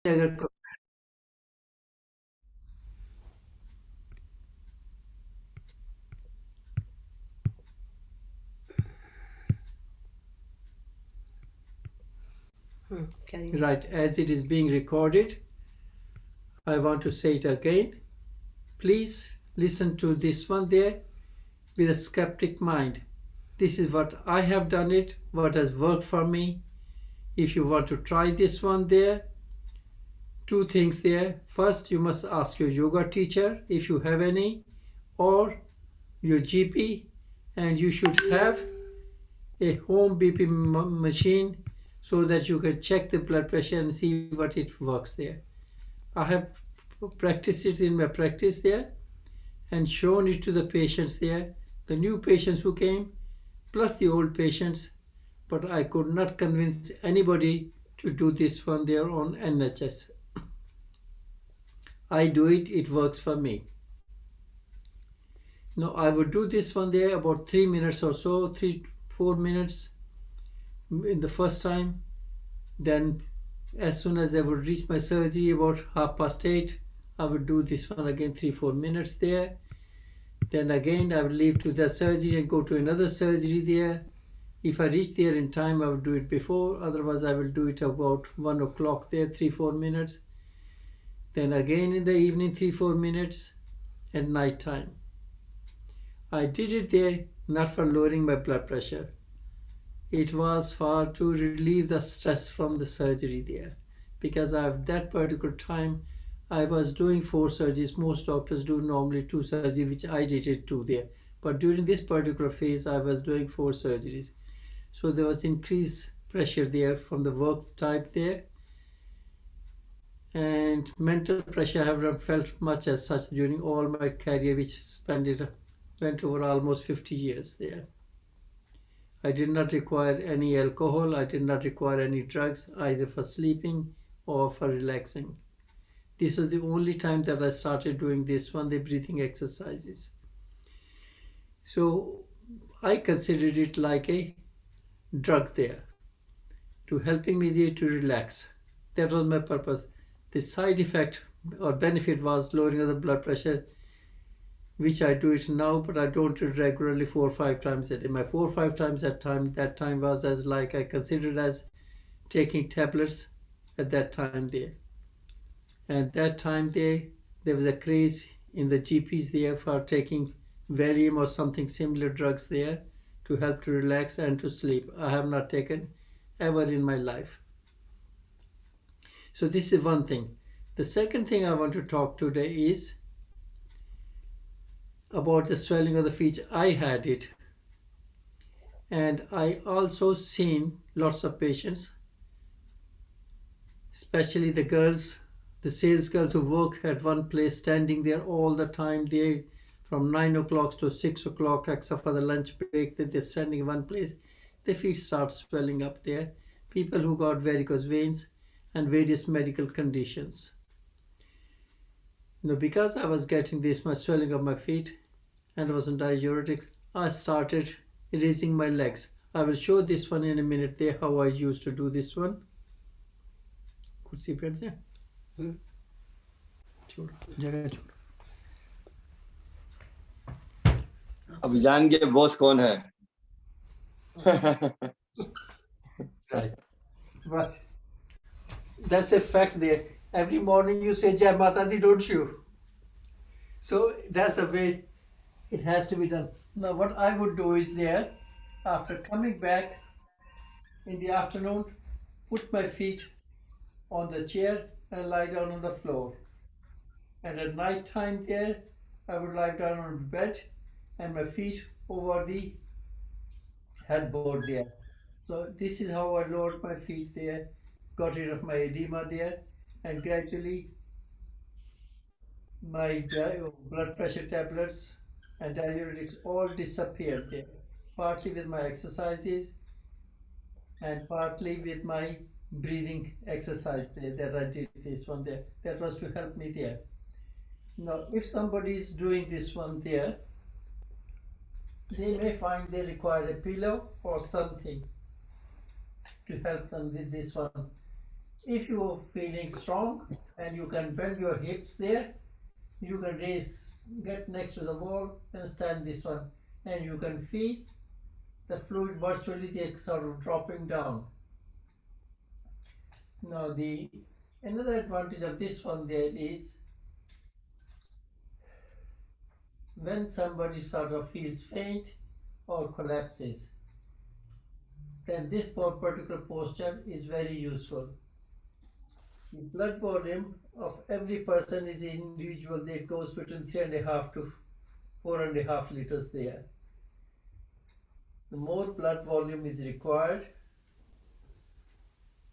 अगर right, as it is being recorded, I want to say it again. Please listen to this one there with a skeptic mind. This is what I have done it, what has worked for me. If you want to try this one there, two things there. First, you must ask your yoga teacher if you have any, or your GP, and you should have a home BP machine so that you can check the blood pressure and see what it works there. I have practiced it in my practice there and shown it to the patients there, the new patients who came, plus the old patients, but I could not convince anybody to do this one there on NHS. I do it, it works for me. Now I would do this one there about 3 minutes or so, 3-4 minutes in the first time. Then as soon as I would reach my surgery about 8:30, I would do this one again 3-4 minutes there. Then again I would leave to the surgery and go to another surgery there. If I reach there in time, I would do it before, otherwise I will do it about 1 o'clock there, 3-4 minutes. Then again in the evening 3-4 minutes, at night time. I did it there not for lowering my blood pressure. It was for to relieve the stress from the surgery there, because at that particular time I was doing 4 surgeries. Most doctors do normally 2 surgeries, which I did it 2 there. But during this particular phase, I was doing 4 surgeries. So there was increased pressure there from the work type there. And mental pressure I haven't felt much as such during all my career, which went over almost 50 years there. I did not require any alcohol, I did not require any drugs, either for sleeping or for relaxing. This was the only time that I started doing this one, the breathing exercises. So I considered it like a drug there, to helping me there to relax. That was my purpose. The side effect or benefit was lowering of the blood pressure, which I do it now, but I don't do it regularly 4 or 5 times a day. My 4 or 5 times that time was as like I considered as taking tablets at that time there. And that time there was a craze in the GPs there for taking Valium or something similar drugs there to help to relax and to sleep. I have not taken ever in my life. So this is one thing. The second thing I want to talk today is about the swelling of the feet. I had it, and I also seen lots of patients, especially the girls, the sales girls who work at one place, standing there all the time. They from 9 o'clock to 6 o'clock, except for the lunch break, that they're standing in one place. Their feet start swelling up there. People who got varicose veins and various medical conditions. Now, because I was getting this much swelling of my feet and I was on diuretics, I started raising my legs. I will show this one in a minute there, how I used to do this one. कुर्सी पे से छोड़ जगह छोड़. अब जान के boss कौन है? Right. But that's a fact there. Every morning you say Jai Mata Di, don't you? So that's the way it has to be done. Now what I would do is there, after coming back in the afternoon, put my feet on the chair and lie down on the floor. And at night time there, I would lie down on the bed and my feet over the headboard there. So this is how I lowered my feet there, got rid of my edema there, and gradually my blood pressure tablets and diuretics all disappeared there, partly with my exercises and partly with my breathing exercise there that I did this one there. That was to help me there. Now, if somebody is doing this one there, they may find they require a pillow or something to help them with this one. If you're feeling strong and you can bend your hips there, you can get next to the wall and stand this one, and you can feel the fluid virtually sort of dropping down. Now the another advantage of this one there is when somebody sort of feels faint or collapses, then this particular posture is very useful. The blood volume of every person is individual. It goes between 3.5 to 4.5 liters there. The more blood volume is required,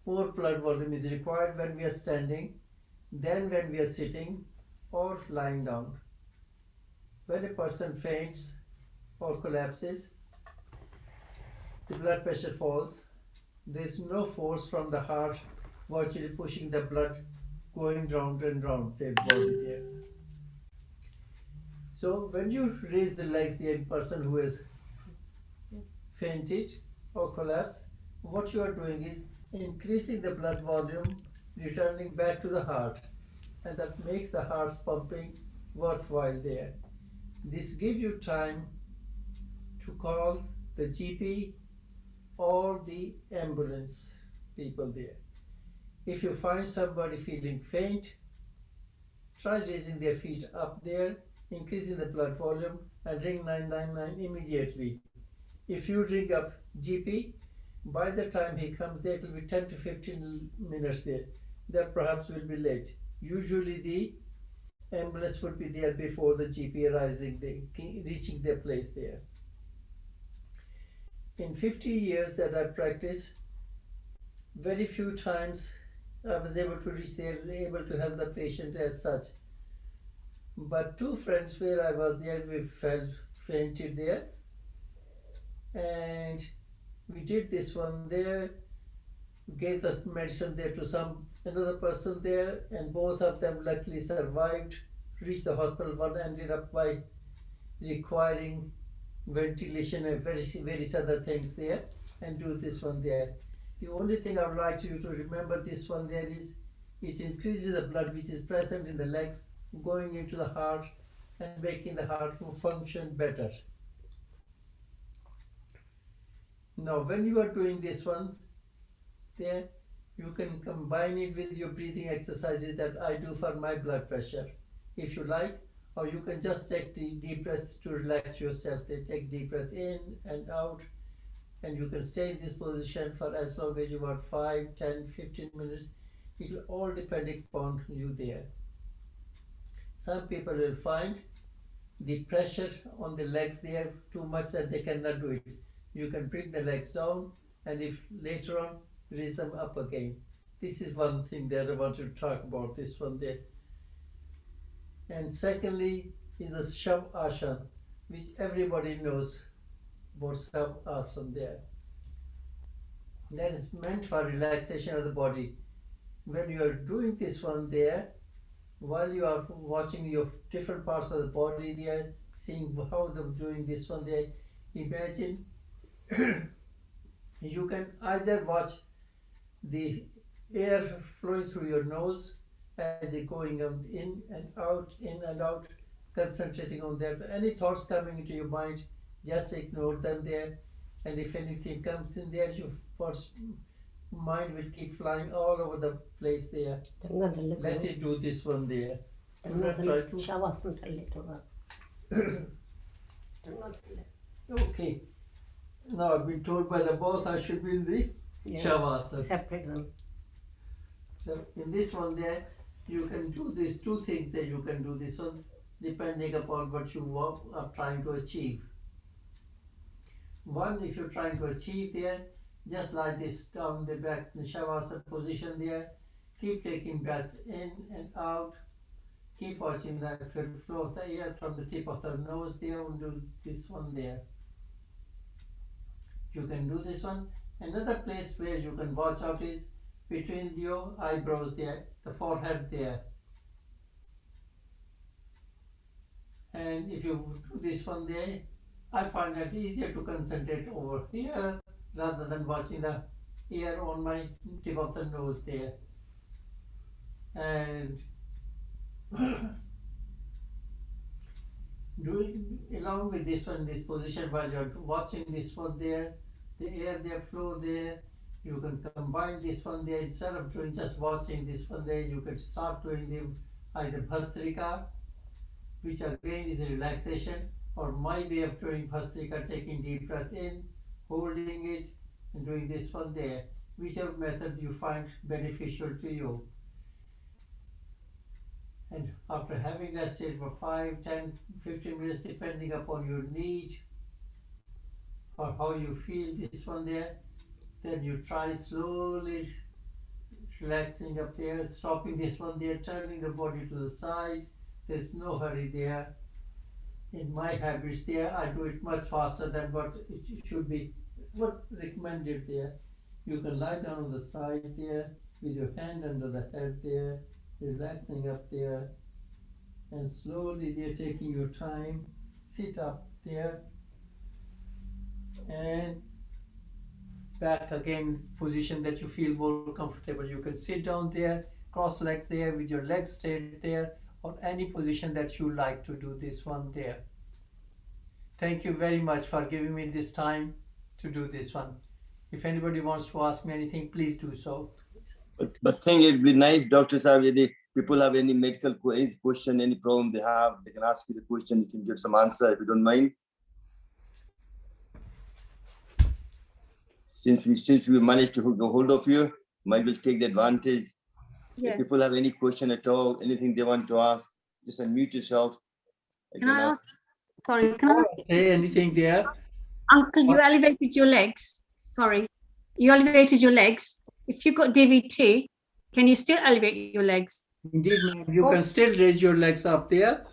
more blood volume is required when we are standing than when we are sitting or lying down. When a person faints or collapses, the blood pressure falls. There is no force from the heart virtually pushing the blood going round and round the body there. So when you raise the legs, the person who has fainted or collapsed, what you are doing is increasing the blood volume, returning back to the heart, and that makes the heart's pumping worthwhile there. This gives you time to call the GP or the ambulance people there. If you find somebody feeling faint, try raising their feet up there, increasing the blood volume, and ring 999 immediately. If you ring up GP, by the time he comes there, it will be 10 to 15 minutes there. That perhaps will be late. Usually the ambulance would be there before the GP reaching their place there. In 50 years that I practiced, very few times I was able to reach there, able to help the patient as such. But two friends where I was there, we fainted there, and we did this one there, gave the medicine there to another person there, and both of them luckily survived, reached the hospital. One ended up by requiring ventilation and various other things there, and do this one there. The only thing I would like you to remember this one there is it increases the blood which is present in the legs going into the heart and making the heart to function better. Now when you are doing this one there, you can combine it with your breathing exercises that I do for my blood pressure if you like, or you can just take the deep breaths to relax yourself. They take deep breath in and out, and you can stay in this position for as long as you want, 5, 10, 15 minutes. It will all depend upon you there. Some people will find the pressure on the legs there too much that they cannot do it. You can bring the legs down, and if later on raise them up again. This is one thing that I want to talk about, this one there. And secondly is the Shavasana, which everybody knows about Shavasana there. That is meant for relaxation of the body. When you are doing this one there, while you are watching your different parts of the body there, seeing how they're doing this one there, imagine you can either watch the air flowing through your nose as it going in and out, concentrating on that. Any thoughts coming into your mind, just ignore them there, and if anything comes in there, your mind will keep flying all over the place there. Let it do this one there. Do not try to. Okay. Now I've been told by the boss I should be in the Shavasana. Separate them. So in this one there, you can do these two things that you can do this one depending upon what you are trying to achieve. One, if you're trying to achieve there, just like this down the back in the Shavasana position there, keep taking breaths in and out, keep watching that flow of the air from the tip of the nose there, and do this one there. You can do this one. Another place where you can watch out is between your eyebrows there, the forehead there. And if you do this one there, I find that easier to concentrate over here rather than watching the air on my tip of the nose there. and doing along with this one, this position, while you're watching this one there, the air there flow there, you can combine this one there. Instead of doing just watching this one there, you can start doing the either bhastrika, which again is a relaxation, or my way of doing bhastrika, taking deep breath in, holding it, and doing this one there, whichever method you find beneficial to you. And after having rested for 5, 10, 15 minutes, depending upon your need or how you feel this one there, then you try slowly relaxing up there, stopping this one there, turning the body to the side. There's no hurry there. In my habits there, I do it much faster than what it should be, what recommended there. You can lie down on the side there with your hand under the head there, relaxing up there, and slowly there taking your time, sit up there and back again, position that you feel more comfortable. You can sit down there, cross legs there with your legs straight there, or any position that you like to do this one there. Thank you very much for giving me this time to do this one. If anybody wants to ask me anything, please do so. But think it'd be nice, Dr. Sahib, if people have any medical any question, any problem they have, they can ask you the question, you can give some answer if you don't mind. Since we managed to get hold of you, might will take the advantage. Yes. If people have any question at all, anything they want to ask, just unmute yourself. Can I ask? Sorry, can I ask? Say anything there? Uncle, you elevated your legs. Sorry, you elevated your legs. If you got DVT, can you still elevate your legs? Indeed, ma'am, you can still raise your legs up there.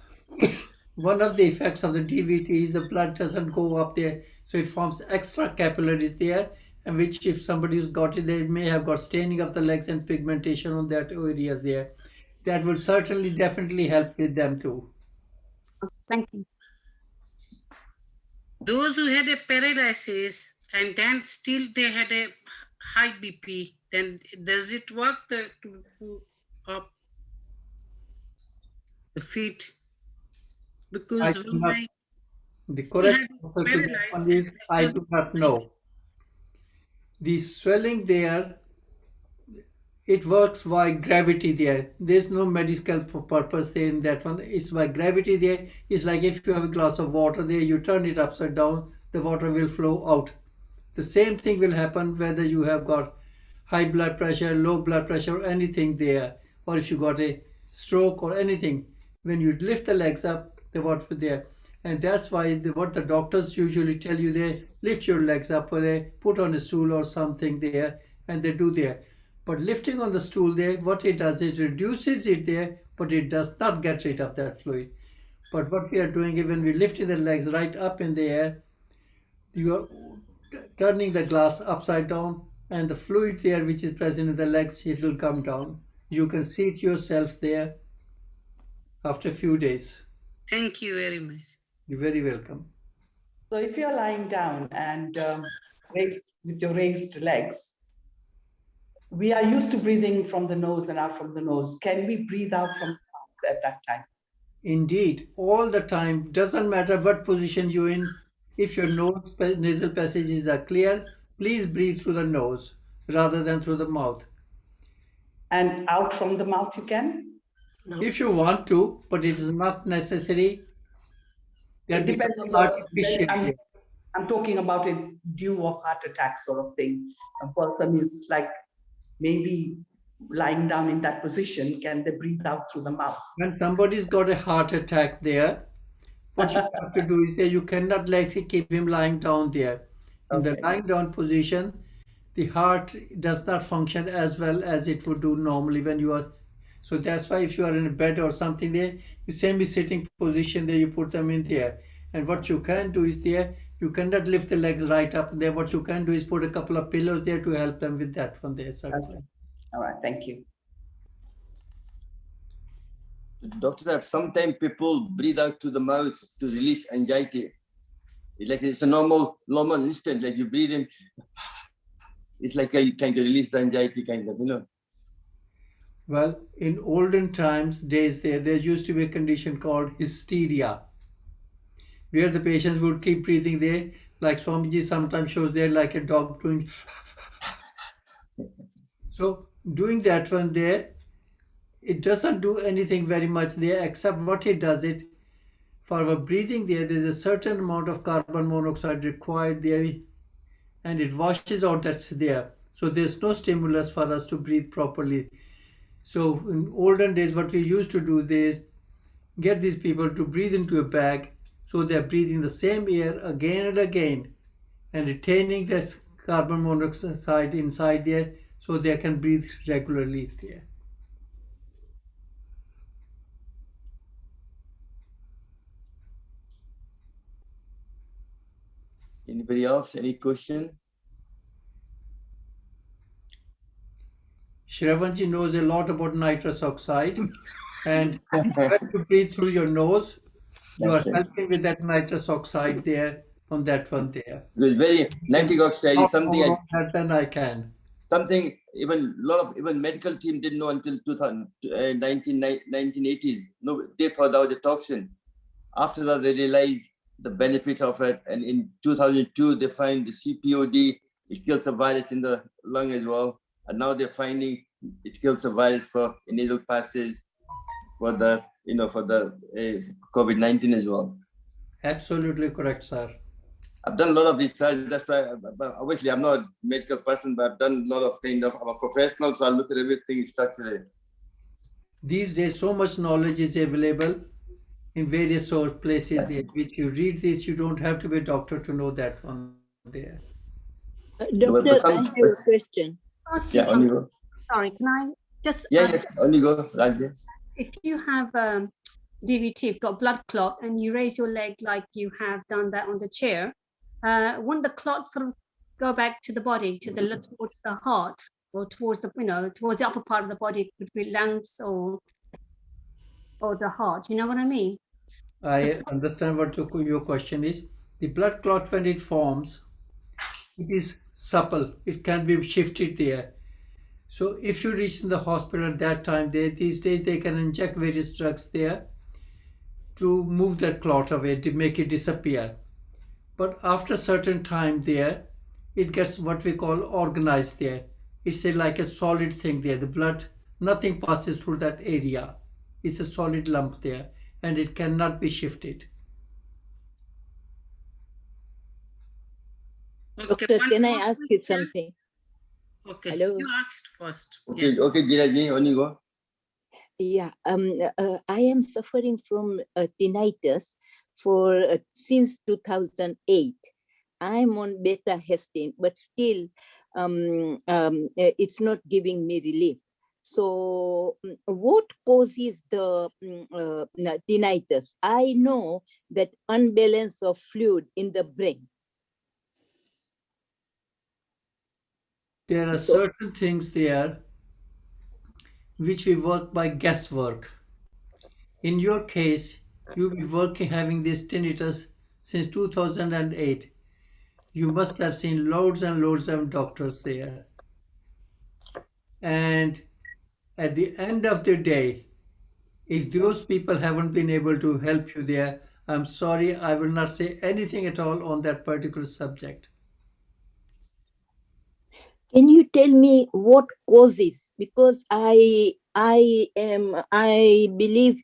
One of the effects of the DVT is the blood doesn't go up there, so it forms extra capillaries there, and which if somebody who's got it, they may have got staining of the legs and pigmentation on that areas there. That will certainly definitely help with them too. Thank you. Those who had a paralysis and then still they had a high BP, then does it work to up the feet? Because the correct answer to that one is I do not know. The swelling there, it works by gravity there. There's no medical purpose there in that one. It's by gravity there. It's like if you have a glass of water there, you turn it upside down, the water will flow out. The same thing will happen whether you have got high blood pressure, low blood pressure, or anything there, or if you got a stroke or anything. When you lift the legs up, the water there. And that's why what the doctors usually tell you there, lift your legs up, or they put on a stool or something there, and they do there. But lifting on the stool there, what it does, it reduces it there, but it does not get rid of that fluid. But what we are doing is when we're lifting the legs right up in the air, you are turning the glass upside down, and the fluid there which is present in the legs, it will come down. You can see it yourself there after a few days. Thank you very much. You're very welcome. So if you're lying down and raised with your raised legs, we are used to breathing from the nose and out from the nose. Can we breathe out from the mouth at that time? Indeed, all the time. Doesn't matter what position you're in. If your nasal passages are clear, please breathe through the nose rather than through the mouth. And out from the mouth you can? No. If you want to, but it is not necessary. It depends on the, I'm talking about a due of heart attack sort of thing. A person is like maybe lying down in that position, can they breathe out through the mouth? When somebody's got a heart attack there, what you have to do is you cannot keep him lying down there. In the lying down position, the heart does not function as well as it would do normally when you are. So that's why if you are in a bed or something there, you semi-sitting position there, you put them in there. And what you can do is there, you cannot lift the legs right up there. What you can do is put a couple of pillows there to help them with that one there. Okay. All right, thank you. Doctor, sometimes people breathe out to the mouth to release anxiety. It's like it's a normal instant, like you breathe in. It's like you kind of release the anxiety, kind of, you know. Well, in olden times, days there used to be a condition called hysteria, where the patients would keep breathing there, like Swamiji sometimes shows there, like a dog doing. So doing that one there, it doesn't do anything very much there, except what it does it for our breathing there's a certain amount of carbon monoxide required there, and it washes out that's there. So there's no stimulus for us to breathe properly. So in olden days, what we used to do is get these people to breathe into a bag, so they're breathing the same air again and again and retaining this carbon monoxide inside there, so they can breathe regularly there. Anybody else? Any question? Shravanji knows a lot about nitrous oxide, and when you breathe through your nose, you are That's right. helping with that nitrous oxide there on that one there. Because very nitric oxide is Talk something more on that than I can. something even medical team didn't know until 1980s. No, they thought that was a toxin. After that, they realized the benefit of it, and in 2002 they find the CPOD. It kills a virus in the lung as well, and now they're finding it kills a virus for nasal passages for the COVID-19 as well. Absolutely correct, sir. I've done a lot of research. That's why, obviously, I'm not a medical person, but I've done a lot of I'm a professional, so I look at everything structurally. These days, so much knowledge is available in various places which you read this. You don't have to be a doctor to know that one there. Doctor, I have a question. Ask you Yeah, only something. go. Sorry, can I just Yeah, only go, Rajya. if you have DVT, you've got blood clot, and you raise your leg like you have done that on the chair, won't the clot sort of go back to the body, towards the heart, or towards the towards the upper part of the body, could be lungs or the heart? You know what I mean? I understand what your question is. The blood clot, when it forms, it is supple. It can be shifted there. So if you reach in the hospital at that time, these days they can inject various drugs there to move that clot away, to make it disappear. But after a certain time there, it gets what we call organized there. It's like a solid thing there. The blood, nothing passes through that area. It's a solid lump there, and it cannot be shifted. Okay, Doctor, one can I more ask you question. something? Okay, Hello? you asked first. Okay, Yeah. okay, Giraji, only go. Yeah, I am suffering from tinnitus since 2008. I'm on beta histone, but still it's not giving me relief. So what causes the tinnitus? I know that unbalance of fluid in the brain. There are certain things there which we work by guesswork. In your case, you've been having this tinnitus since 2008. You must have seen loads and loads of doctors there. And at the end of the day, if those people haven't been able to help you there, I'm sorry, I will not say anything at all on that particular subject. Can you tell me what causes? Because I believe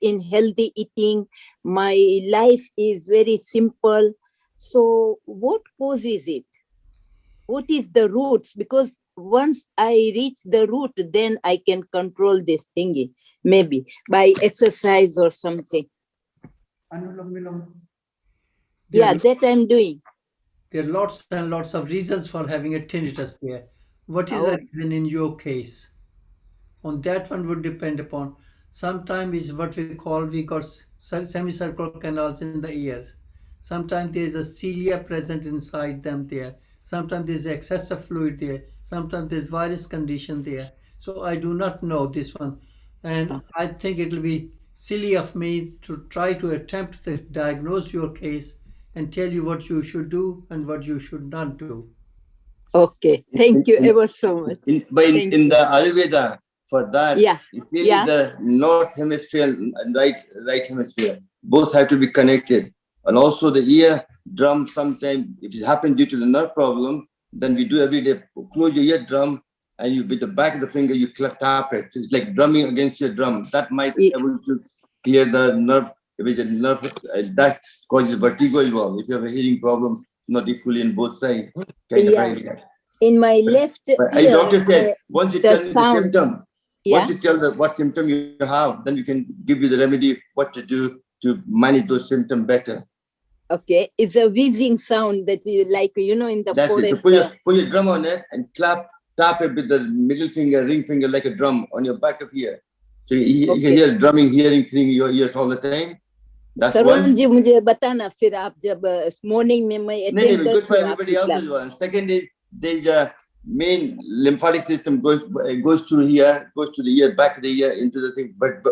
in healthy eating. My life is very simple. So what causes it? What is the roots? Because once I reach the root, then I can control this thingy, maybe by exercise or something. Yeah, that I'm doing. There are lots and lots of reasons for having a tinnitus there. What is the reason in your case? On that one would depend upon. Sometimes is what we got semicircular canals in the ears. Sometimes there is a cilia present inside them there. Sometimes there is excessive fluid there. Sometimes there is virus condition there. So I do not know this one. And I think it will be silly of me to try to attempt to diagnose your case and tell you what you should do and what you should not do. Okay, thank you ever so much. In the Ayurveda, For that, Yeah. it's really Yeah. the north hemisphere and right hemisphere. Both have to be connected. And also the ear drum, sometimes if it happens due to the nerve problem, then we do every day, close your eardrum and you with the back of the finger, you tap it. So it's like drumming against your drum. That might be able to clear the nerve, with the nerve, that causes vertigo as well. If you have a hearing problem, not equally in both sides. Kind of idea. In my left But ear, doctor said, once you the tell me the sound. symptom, Yeah. once you tell what symptom you have, then we can give you the remedy, what to do to manage those symptoms better. Okay, it's a wheezing sound that you like, in the That's forest. it. So put your drum on it and tap it with the middle finger, ring finger, like a drum on your back of ear. So you can hear drumming, hearing thing in your ears all the time. That's one. जी मुझे बताना फिर आप जब morning में मैं attend Good for करती हूँ everybody आपकी else class. as well. Second is there's a main lymphatic system goes through here, goes to the ear, back of the ear into the thing, but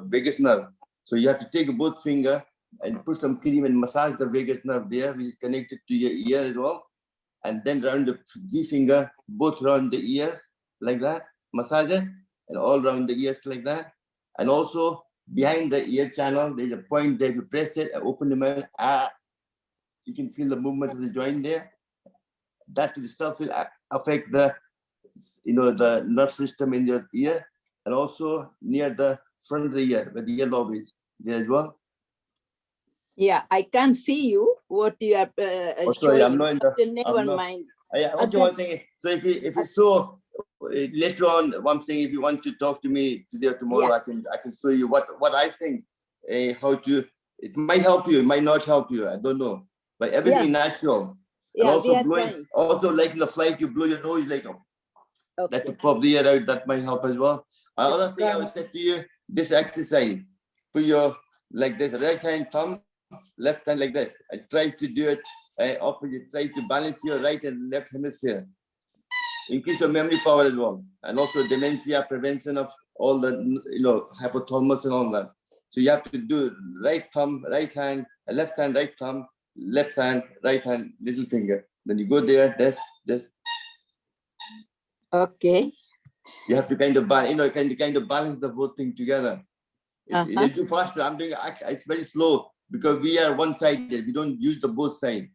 vagus nerve. So you have to take both finger and put some cream and massage the vagus nerve there, which is connected to your ear as well. And then round the G finger, both around the ears like that, massage it, and all around the ears like that. And also behind the ear channel, there's a point there. You press it, open the mouth. You can feel the movement of the joint there. That itself will affect the nerve system in your ear, and also near the front of the ear where the earlobe is there as well. Yeah, I can't see you. What you are Sorry, showing. I'm not in the. Never mind. Okay, one thing. So if it's so later on, one thing, if you want to talk to me today or tomorrow, I can show you what I think, how to. It might help you, it might not help you. I don't know, but everything is natural. And also blowing, also like in the flight, you blow your nose like that to pop the air out. That might help as well. Another thing I would say to you: this exercise, put your like this right hand thumb, left hand like this. I try to do it opposite. Try to balance your right and left hemisphere. Increase your memory power as well, and also dementia prevention of all the hypothalamus and all that. So you have to do right thumb, right hand, left hand, right thumb, left hand, right hand, little finger. Then you go there, this. Okay. You have to kind of balance the whole thing together. It's too faster. I'm doing it's very slow because we are one-sided. We don't use the both sides.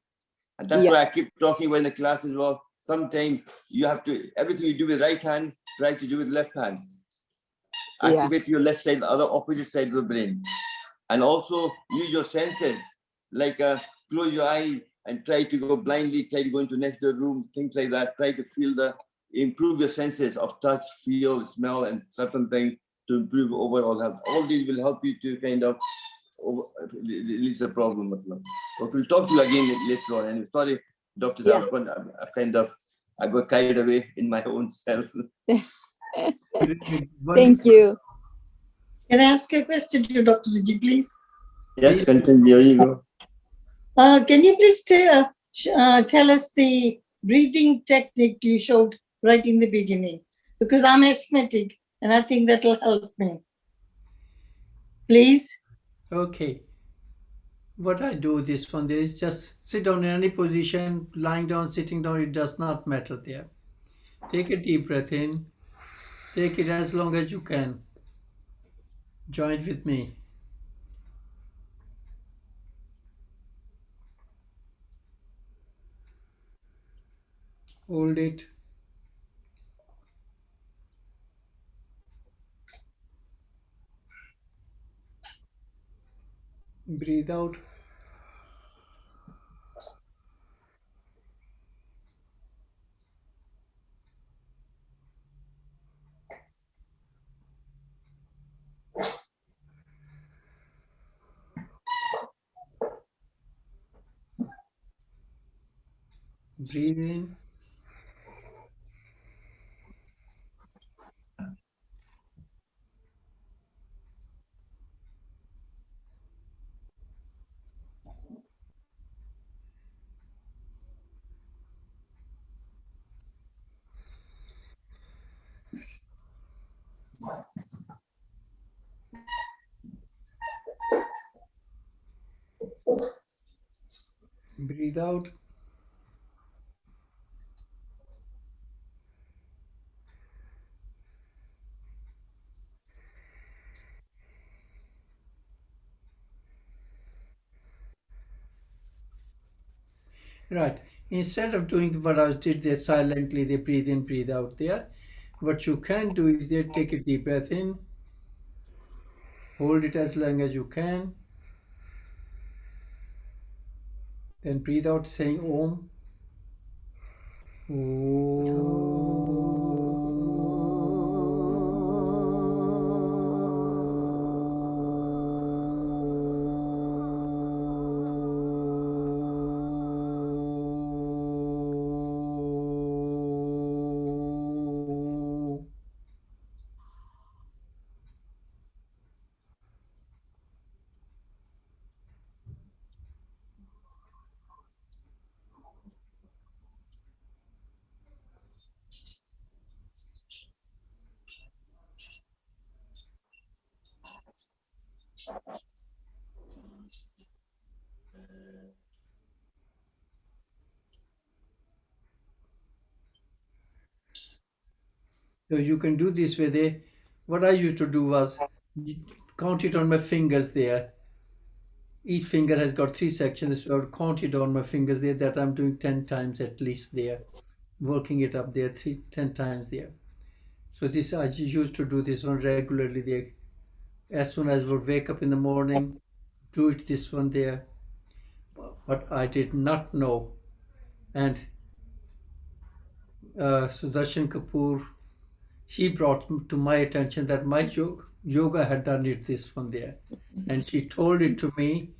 And that's why I keep talking when the class as well. Sometimes you have to, everything you do with right hand, try to do with left hand. Activate your left side, the other opposite side of the brain. And also use your senses, like close your eyes and try to go blindly, try to go into next door room, things like that. Try to feel improve your senses of touch, feel, smell, and certain things to improve overall health. All these will help you to kind of release the problem. But we'll talk to you again later on. And sorry, doctors, I got carried away in my own self. Thank you. Can I ask a question to Dr. Riji, please? Yes, continue. Here you go. Can you please tell us the breathing technique you showed right in the beginning? Because I'm asthmatic and I think that'll help me. Please? Okay. What I do this one, there is just sit down in any position, lying down, sitting down, it does not matter there. Take a deep breath in. Take it as long as you can. Join with me. Hold it. Breathe out. Breathe in. Breathe out. Right. Instead of doing what I did there silently, they breathe in, breathe out there. What you can do is they take a deep breath in, hold it as long as you can, then breathe out saying Om. So you can do this with a, what I used to do was count it on my fingers there. Each finger has got 3 sections, so I would count it on my fingers there that I'm doing 10 times at least there, working it up there 10 times there. So this I used to do this one regularly there. As soon as I would wake up in the morning, do it this one there. But I did not know. And Sudarshan Kapoor, she brought to my attention that my yoga had done it this one there. And she told it to me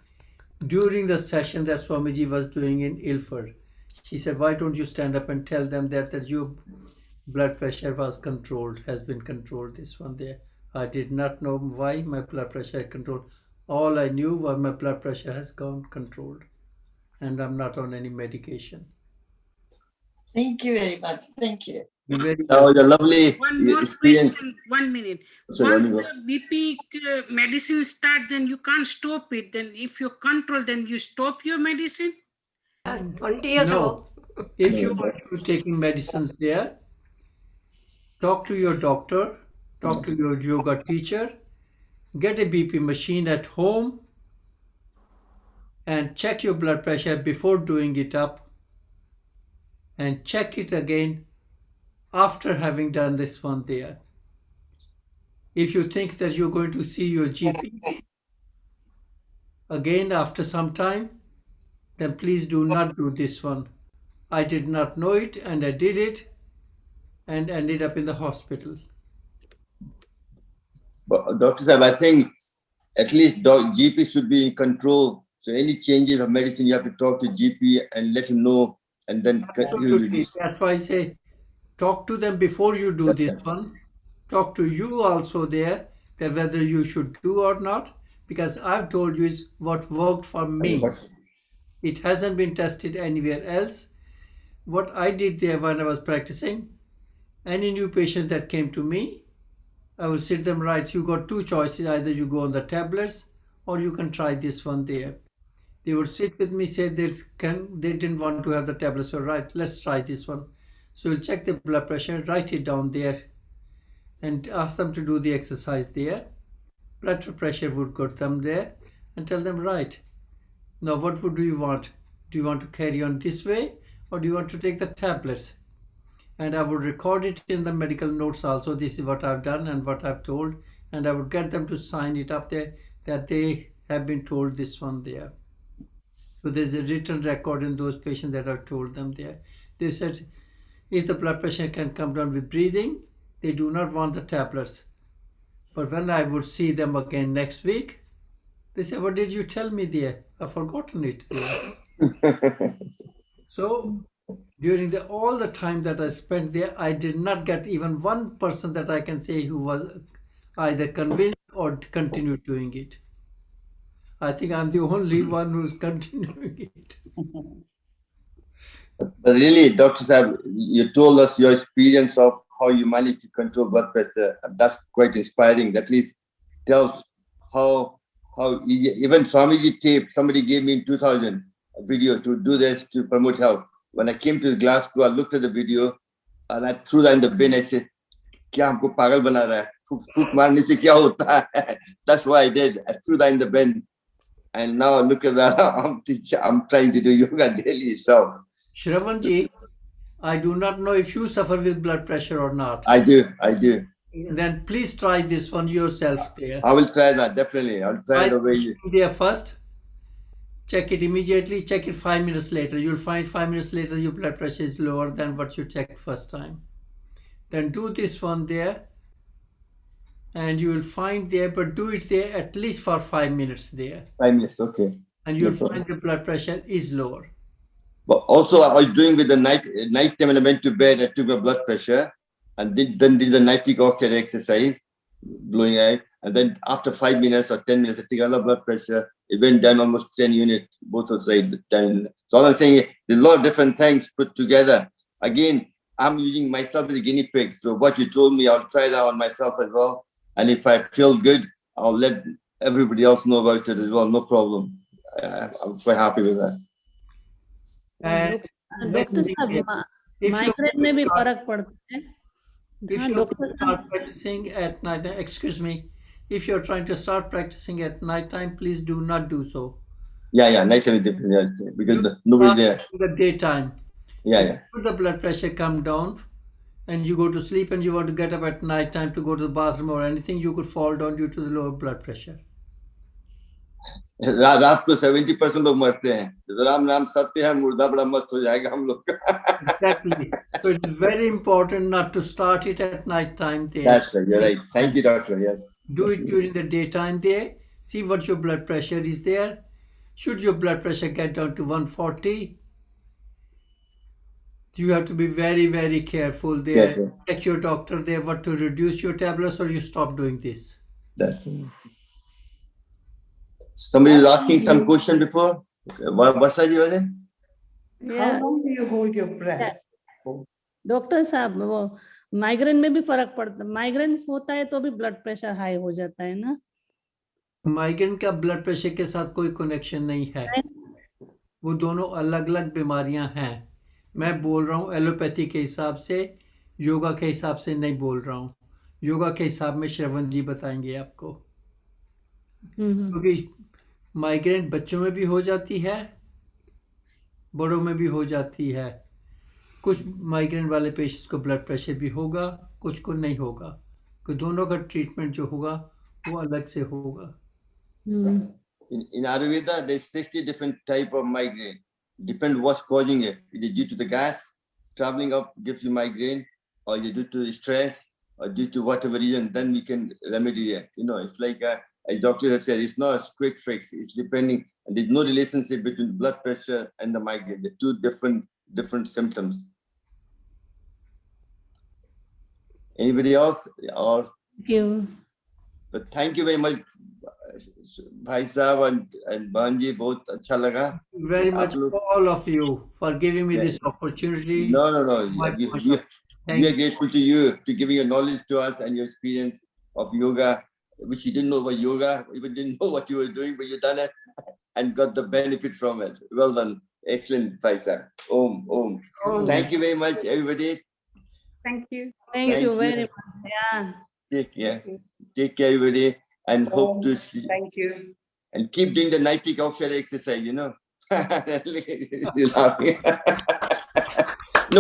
during the session that Swamiji was doing in Ilford. She said, why don't you stand up and tell them that your blood pressure was controlled, has been controlled, this one there. I did not know why my blood pressure had controlled. All I knew was my blood pressure has gone controlled and I'm not on any medication. Thank you very much. Thank you. Very That was a lovely One more experience. question, 1 minute. Sorry, Once let me go. the BP medicine starts, then you can't stop it. Then if you control, then you stop your medicine? 20 years ago. No, if you are taking medicines there, talk to your doctor, talk to your yoga teacher, get a BP machine at home and check your blood pressure before doing it up and check it again after having done this one there. If you think that you're going to see your GP again after some time, then please do not do this one. I did not know it and I did it and ended up in the hospital. But Dr. Saab, I think at least GP should be in control. So any changes of medicine, you have to talk to GP and let him know, and then Absolutely. That's why I say talk to them before you do this one. Talk to you also there, that whether you should do or not, because I've told you is what worked for me. It hasn't been tested anywhere else. What I did there when I was practicing, any new patient that came to me, I will sit them right. You got 2 choices. Either you go on the tablets or you can try this one there. They would sit with me, say they didn't want to have the tablets. So right, let's try this one. So we'll check the blood pressure, write it down there and ask them to do the exercise there. Blood pressure would go them there and tell them, right, now what do you want? Do you want to carry on this way or do you want to take the tablets? And I would record it in the medical notes also. This is what I've done and what I've told. And I would get them to sign it up there that they have been told this one there. So there's a written record in those patients that I've told them there. They said, if the blood pressure can come down with breathing, they do not want the tablets. But when I would see them again next week, they say, what did you tell me there? I've forgotten it there. So during all the time that I spent there, I did not get even one person that I can say who was either convinced or continued doing it. I think I'm the only one who's continuing it. But really, Dr. Saab, you told us your experience of how you managed to control blood pressure. That's quite inspiring. At least tells how easy. Even Swamiji tape, somebody gave me in 2000 a video to do this to promote health. When I came to Glasgow, I looked at the video and I threw that in the bin. I said, "Kya humko pagal bana raha hai? Fuk marne se kya hota hai?" That's what I did. I threw that in the bin. And now look at that. I'm trying to do yoga daily. So Shravanji, I do not know if you suffer with blood pressure or not. I do. Then please try this one yourself there. I will try that, definitely. I'll try the way you. There first. Check it immediately. Check it 5 minutes later. You'll find 5 minutes later your blood pressure is lower than what you checked first time. Then do this one there. And you will find there, but do it there at least for 5 minutes there. 5 minutes, okay. And you'll find the blood pressure is lower. But also I was doing with the night time when I went to bed, I took my blood pressure and then did the nitric oxide exercise, blowing out. And then after 5 minutes or 10 minutes, I took another blood pressure. It went down almost 10 units, both sides. So all I'm saying is there's a lot of different things put together. Again, I'm using myself as a guinea pig. So what you told me, I'll try that on myself as well. And if I feel good, I'll let everybody else know about it as well. No problem. I'm quite happy with that. Doctor साहब migraine में भी फर्क पड़ता है. If you start practicing at night, excuse me, if you're trying to start practicing at night time, please do not do so. Yeah, night time is different because nobody's there. In the daytime. Yeah. If the blood pressure come down and you go to sleep and you want to get up at night time to go to the bathroom or anything, you could fall down due to the lower blood pressure. रात को 70% लोग मरते हैं. राम नाम सत्य है, मुर्दा बड़ा मस्त हो जाएगा हम लोग का. Exactly. So it's very important not to start it at night time there. That's right. You're right. Thank you, doctor. Yes. Do it during the daytime there. See what your blood pressure is there. Should your blood pressure get down to 140, you have to be very, very careful there. Yes, sir. Check your doctor there what to reduce your tablets or you stop doing this. That's right. Somebody was asking some question before. What side was it? How long do you hold your breath? Doctor साहब वो migraine में भी फर्क पड़ता है. Migraine होता है तो भी ब्लड प्रेशर हाई हो जाता है ना. माइग्रेन का ब्लड प्रेशर के साथ कोई कनेक्शन नहीं है. वो दोनों अलग अलग बीमारियां हैं. मैं बोल रहा हूँ एलोपैथी के हिसाब से, योगा के हिसाब से नहीं बोल रहा हूँ. योगा के हिसाब में श्रवण जी बताएंगे आपको. क्योंकि माइग्रेन बच्चों में भी हो जाती है, बड़ों में भी हो जाती है. कुछ माइग्रेन वाले पेशेंट्स को ब्लड प्रेशर भी होगा, कुछ को नहीं होगा. तो दोनों का ट्रीटमेंट जो होगा वो अलग से होगा. In Ayurveda, there's 60 different type of migraine. Depend what's causing it. Is it due to the gas traveling up gives you migraine, or is it due to stress, or due to whatever reason? Then we can remedy it. It's like as doctors have said, it's not a quick fix. It's depending, and there's no relationship between blood pressure and the migraine. They're two different symptoms. Anybody else? Or Thank you. But thank you very much, Bhai Sahab and Banji. Both अच्छा लगा. Very much all of you for giving me this opportunity. No. We are grateful to you to giving your knowledge to us and your experience of yoga, which you didn't know about yoga, even didn't know what you were doing, but you done it and got the benefit from it. Well done. Excellent, Bhai Sahab. Om. Thank you very much, everybody. Thank you. Thank you very much. Yeah. Take care, everybody, and hope to see. Thank you. And keep doing the nitric oxide exercise, No,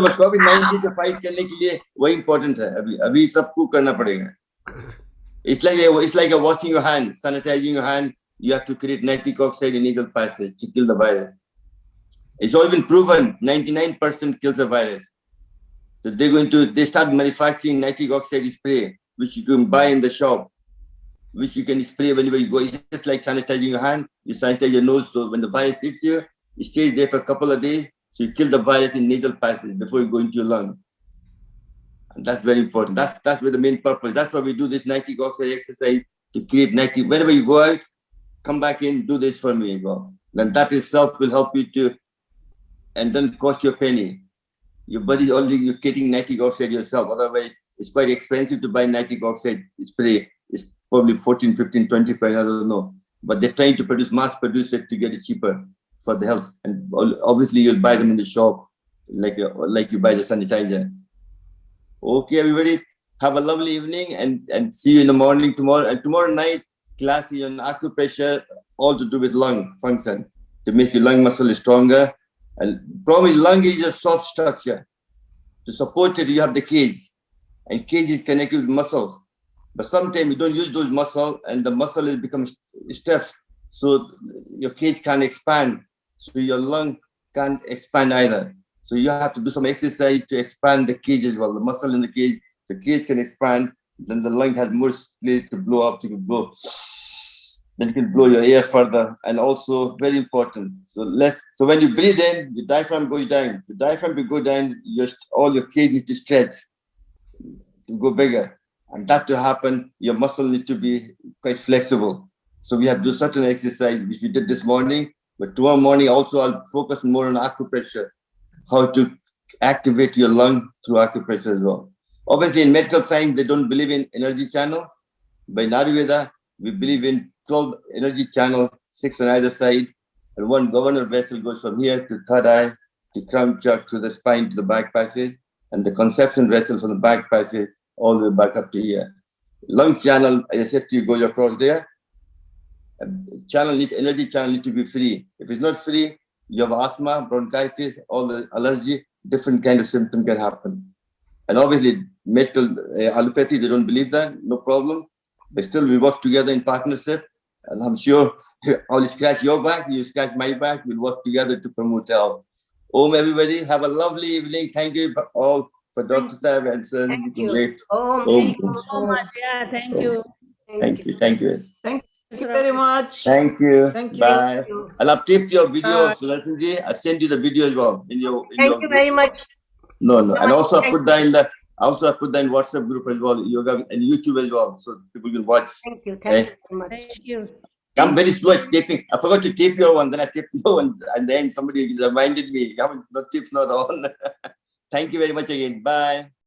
but COVID-19 से fight करने के लिए वही important है. अभी सबको करना पड़ेगा. It's like washing your hands, sanitizing your hand. You have to create nitric oxide in nasal passage to kill the virus. It's all been proven. 99% kills the virus. So they start manufacturing nitric oxide spray, which you can buy in the shop, which you can spray whenever you go. It's just like sanitizing your hand. You sanitize your nose, so when the virus hits you, it stays there for a couple of days. So you kill the virus in nasal passage before you go into your lung. And that's very important. That's where the main purpose. That's why we do this nitric oxide exercise to create nitric. Whenever you go out, come back in, do this for me. Then that itself will help you to, and then cost you a penny. Your body's already, you're getting nitric oxide yourself. Otherwise, it's quite expensive to buy nitric oxide spray. It's probably 14, 15, 20 per, I don't know. But they're trying to mass produce it to get it cheaper for the health. And obviously, you'll buy them in the shop, like you buy the sanitizer. Okay, everybody, have a lovely evening and see you in the morning tomorrow. And tomorrow night, class is on acupressure all to do with lung function, to make your lung muscle stronger. And probably lung is a soft structure. To support it, you have the cage, and cage is connected with muscles. But sometimes you don't use those muscles, and the muscle is becomes stiff, so your cage can't expand. So your lung can't expand either. So you have to do some exercise to expand the cage as well. The muscle in the cage can expand. Then the lung has more space to blow up. You can blow. Then you can blow your air further. And also very important. So when you breathe in, the diaphragm goes down. The diaphragm will go down. All your cage needs to stretch to go bigger. And that to happen, your muscle needs to be quite flexible. So we have to do certain exercise, which we did this morning. But tomorrow morning also I'll focus more on acupressure, how to activate your lung through acupressure as well. Obviously in medical science, they don't believe in energy channel. By Ayurveda, we believe in 12 energy channel, 6 on either side. And one governor vessel goes from here to third eye, to crown chakra, to the spine, to the back passage. And the conception vessel from the back passage all the way back up to here. Lung channel, as I said to you, goes across there. Energy channel need to be free. If it's not free, you have asthma, bronchitis, all the allergy, different kind of symptom can happen. And obviously, medical allopathy, they don't believe that, no problem. But still, we work together in partnership. And I'm sure I'll scratch your back, you scratch my back, we'll work together to promote health. Everybody, have a lovely evening. Thank you all for Dr. Saab and Sir. Thank you. Great. Thank you so much. Yeah, thank you. Thank you. Thank you. Thank you very much. Thank you. Thank you. Bye. Thank you. I'll update your video, Bye. Sulasanji. I'll send you the video as well in your. Thank you very much. No. And also I Thank put that in the. Also I put that in WhatsApp group as well, yoga and YouTube as well, so people can watch. Thank you. Thank you very much. Thank you. I'm very slow at taping. I forgot to tape your one, then I taped your one, and then somebody reminded me. You haven't not taped not on. Thank you very much again. Bye.